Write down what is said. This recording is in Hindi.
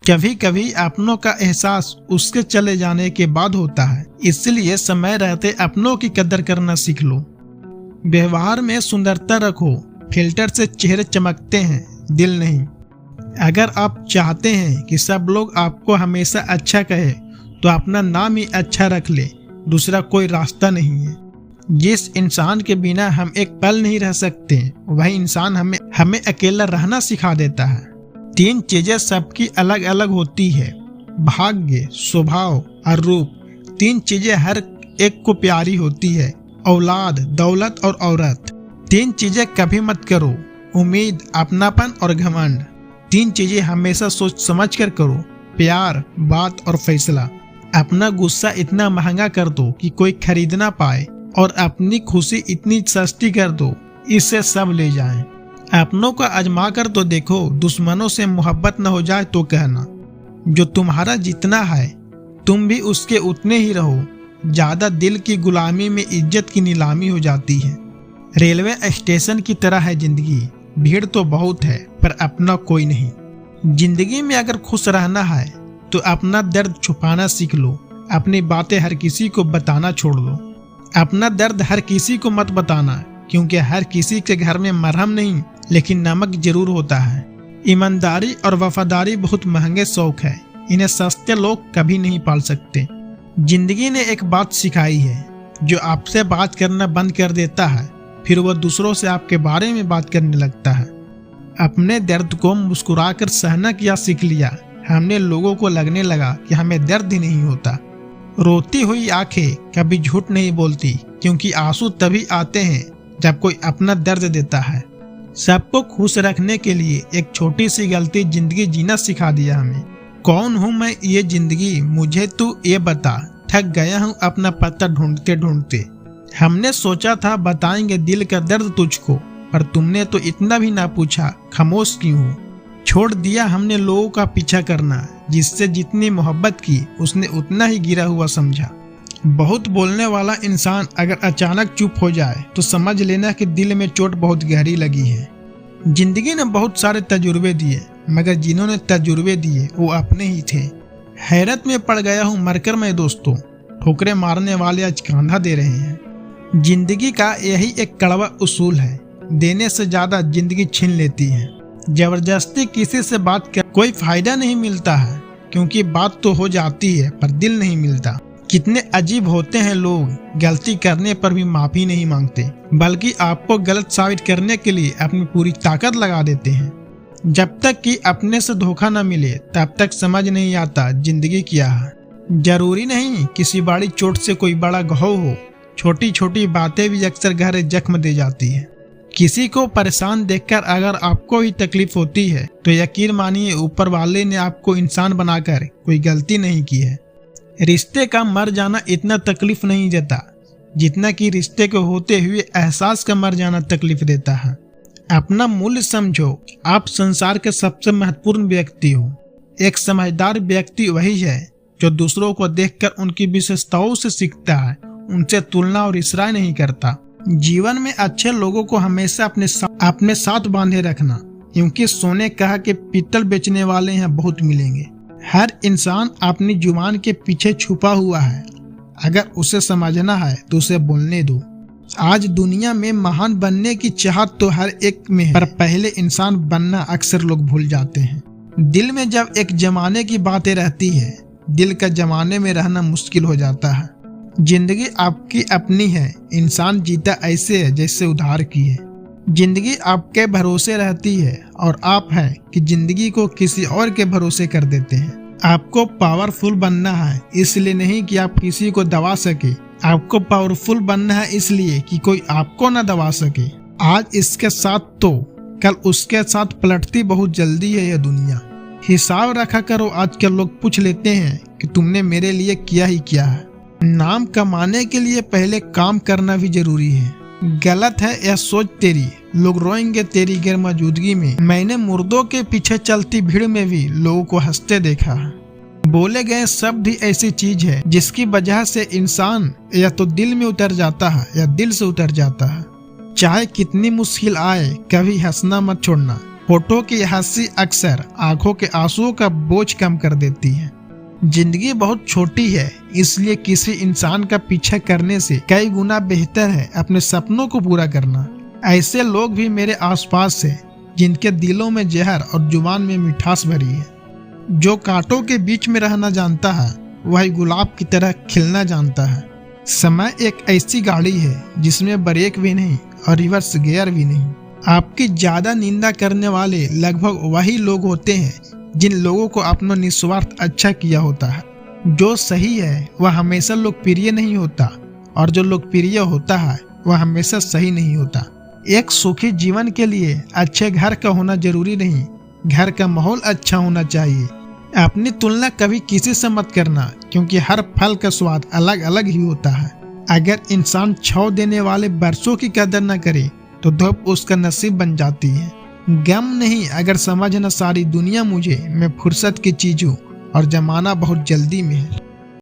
कभी कभी अपनों का एहसास उसके चले जाने के बाद होता है, इसलिए समय रहते अपनों की कदर करना सीख लो। व्यवहार में सुंदरता रखो, फिल्टर से चेहरे चमकते हैं, दिल नहीं। अगर आप चाहते हैं कि सब लोग आपको हमेशा अच्छा कहे तो अपना नाम ही अच्छा रख ले, दूसरा कोई रास्ता नहीं है। जिस इंसान के बिना हम एक पल नहीं रह सकते, वही इंसान हमें अकेला रहना सिखा देता है। 3 चीजें सबकी अलग अलग होती है, भाग्य, स्वभाव और रूप। 3 चीजें हर एक को प्यारी होती है, औलाद, दौलत और औरत। 3 चीजें कभी मत करो, उम्मीद, अपनापन और घमंड। 3 चीजें हमेशा सोच समझ कर करो, प्यार, बात और फैसला। अपना गुस्सा इतना महंगा कर दो कि कोई खरीद ना पाए, और अपनी खुशी इतनी सस्ती कर दो इससे सब ले जाएं। अपनों को आजमा कर तो देखो, दुश्मनों से मोहब्बत न हो जाए तो कहना। जो तुम्हारा जितना है तुम भी उसके उतने ही रहो। ज्यादा दिल की गुलामी में इज्जत की नीलामी हो जाती है। रेलवे स्टेशन की तरह है जिंदगी, भीड़ तो बहुत है पर अपना कोई नहीं। जिंदगी में अगर खुश रहना है तो अपना दर्द छुपाना सीख लो, अपनी बातें हर किसी को बताना छोड़ दो। अपना दर्द हर किसी को मत बताना, क्योंकि हर किसी के घर में मरहम नहीं लेकिन नमक जरूर होता है। ईमानदारी और वफादारी बहुत महंगे शौक है, इन्हें सस्ते लोग कभी नहीं पाल सकते। जिंदगी ने एक बात सिखाई है, जो आपसे बात करना बंद कर देता है फिर वह दूसरों से आपके बारे में बात करने लगता है। अपने दर्द को मुस्कुराकर सहना किया सीख लिया, हमने लोगों को लगने लगा कि हमें दर्द ही नहीं होता। रोती हुई आंखें कभी झूठ नहीं बोलती, क्योंकि आंसू तभी आते हैं जब कोई अपना दर्द देता है। सबको खुश रखने के लिए एक छोटी सी गलती जिंदगी जीना सिखा दिया हमें। कौन हूँ मैं ये जिंदगी, मुझे तू ये बता, थक गया हूँ अपना पता ढूंढते ढूंढते। हमने सोचा था बताएंगे दिल का दर्द तुझको, पर तुमने तो इतना भी ना पूछा, खामोश क्यों हो। छोड़ दिया हमने लोगों का पीछा करना, जिससे जितनी मोहब्बत की उसने उतना ही गिरा हुआ समझा। बहुत बोलने वाला इंसान अगर अचानक चुप हो जाए तो समझ लेना कि दिल में चोट बहुत गहरी लगी है। जिंदगी ने बहुत सारे तजुर्बे दिए, मगर जिन्होंने तजुर्बे दिए वो अपने ही थे। हैरत में पड़ गया हूँ मरकर मैं दोस्तों, ठोकरे मारने वाले आज कांधा दे रहे हैं। जिंदगी का यही एक कड़वा उसूल है, देने से ज्यादा जिंदगी छीन लेती है। जबरदस्ती किसी से बात कर कोई फायदा नहीं मिलता है, क्योंकि बात तो हो जाती है पर दिल नहीं मिलता। कितने अजीब होते हैं लोग, गलती करने पर भी माफी नहीं मांगते, बल्कि आपको गलत साबित करने के लिए अपनी पूरी ताकत लगा देते हैं। जब तक कि अपने से धोखा न मिले तब तक समझ नहीं आता जिंदगी क्या है। जरूरी नहीं किसी बड़ी चोट से कोई बड़ा घाव हो, छोटी छोटी बातें भी अक्सर गहरे जख्म दे जाती है। किसी को परेशान देखकर अगर आपको ही तकलीफ होती है तो यकीन मानिए ऊपर वाले ने आपको इंसान बनाकर कोई गलती नहीं की है। रिश्ते का मर जाना इतना तकलीफ नहीं देता जितना कि रिश्ते के होते हुए एहसास का मर जाना तकलीफ देता है। अपना मूल्य समझो, आप संसार के सबसे महत्वपूर्ण व्यक्ति हो। एक समझदार व्यक्ति वही है जो दूसरों को देखकर उनकी विशेषताओं से सीखता है, उनसे तुलना और ईर्ष्या नहीं करता। जीवन में अच्छे लोगों को हमेशा अपने साथ बांधे रखना, क्योंकि सोने कहा कि पीतल बेचने वाले यहाँ बहुत मिलेंगे। हर इंसान अपनी जुबान के पीछे छुपा हुआ है, अगर उसे समझना है तो उसे बोलने दो। आज दुनिया में महान बनने की चाहत तो हर एक में है, पर पहले इंसान बनना अक्सर लोग भूल जाते हैं। दिल में जब एक जमाने की बातें रहती है, दिल का जमाने में रहना मुश्किल हो जाता है। जिंदगी आपकी अपनी है, इंसान जीता ऐसे है जैसे उधार की है। जिंदगी आपके भरोसे रहती है और आप हैं कि जिंदगी को किसी और के भरोसे कर देते हैं। आपको पावरफुल बनना है इसलिए नहीं कि आप किसी को दबा सके, आपको पावरफुल बनना है इसलिए कि कोई आपको न दबा सके। आज इसके साथ तो कल उसके साथ पलटती बहुत जल्दी है यह दुनिया। हिसाब रखा करो, आजकल लोग पूछ लेते हैं कि तुमने मेरे लिए किया ही क्या है। नाम कमाने के लिए पहले काम करना भी जरूरी है। गलत है यह सोच तेरी, लोग रोएंगे तेरी गैर मौजूदगी में। मैंने मुर्दों के पीछे चलती भीड़ में भी लोगों को हंसते देखा है। बोले गए शब्द ही ऐसी चीज है जिसकी वजह से इंसान या तो दिल में उतर जाता है या दिल से उतर जाता है। चाहे कितनी मुश्किल आए कभी हंसना मत छोड़ना, फोटो की हंसी अक्सर आंखों के आंसुओं का बोझ कम कर देती है। जिंदगी बहुत छोटी है, इसलिए किसी इंसान का पीछा करने से कई गुना बेहतर है अपने सपनों को पूरा करना। ऐसे लोग भी मेरे आसपास हैं जिनके दिलों में जहर और जुबान में मिठास भरी है। जो कांटों के बीच में रहना जानता है वही गुलाब की तरह खिलना जानता है। समय एक ऐसी गाड़ी है जिसमें ब्रेक भी नहीं और रिवर्स गियर भी नहीं। आपकी ज्यादा निंदा करने वाले लगभग वही लोग होते हैं जिन लोगों को अपना निस्वार्थ अच्छा किया होता है। जो सही है वह हमेशा लोकप्रिय नहीं होता और जो लोकप्रिय होता है वह हमेशा सही नहीं होता। एक सुखी जीवन के लिए अच्छे घर का होना जरूरी नहीं, घर का माहौल अच्छा होना चाहिए। अपनी तुलना कभी किसी से मत करना, क्योंकि हर फल का स्वाद अलग अलग ही होता है। अगर इंसान छांव देने वाले बरसों की कदर न करे तो धूप उसका नसीब बन जाती है। गम नहीं अगर समझना सारी दुनिया मुझे, मैं फुर्सत की चीज हूँ और जमाना बहुत जल्दी में है।